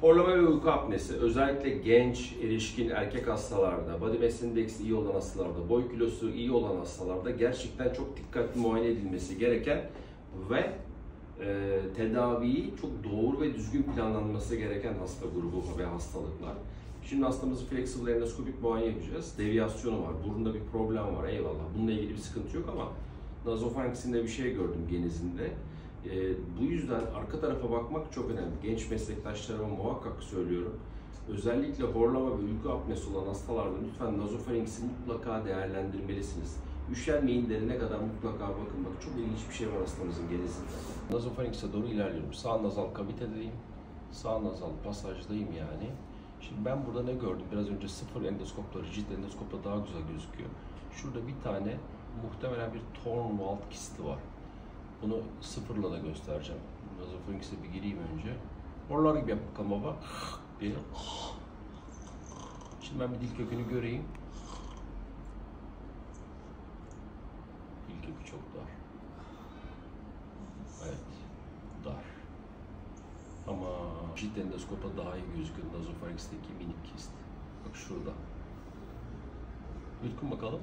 Horlama ve uyku apnesi özellikle genç, erişkin, erkek hastalarda, body mass indeksi iyi olan hastalarda, boy kilosu iyi olan hastalarda gerçekten çok dikkatli muayene edilmesi gereken ve tedaviyi çok doğru ve düzgün planlanması gereken hasta grubu ve hastalıklar. Şimdi hastamızı flexible endoskopik muayene yapacağız. Deviyasyonu var, burunda bir problem var, eyvallah. Bununla ilgili bir sıkıntı yok ama nazofarenksinde bir şey gördüm genizinde. Bu yüzden arka tarafa bakmak çok önemli. Genç meslektaşlarıma muhakkak söylüyorum. Özellikle horlama ve uyku apnesi olan hastalarda lütfen nazofarenksi mutlaka değerlendirmelisiniz. Üşenmeyin, derine kadar mutlaka bakın. Bak çok ilginç bir şey var hastamızın genizinde. Nazofarenkse doğru ilerliyorum. Sağ nazal kavitedeyim. Sağ nazal pasajdayım yani. Şimdi ben burada ne gördüm? Biraz önce sıfır endoskopla, rigid endoskopla daha güzel gözüküyor. Şurada bir tane muhtemelen bir Tornwald kisti var. Bunu sıfırla da göstereceğim. Nazofarenks'e bir gireyim önce. Horlar gibi yap bakalım baba. Diye. Şimdi ben bir dil kökünü göreyim. Dil kökü çok dar. Evet, dar. Ama rigid endoskopa daha iyi gözüküyor nazofarenks'teki minik kist. Bak şurada. Yutkum bakalım.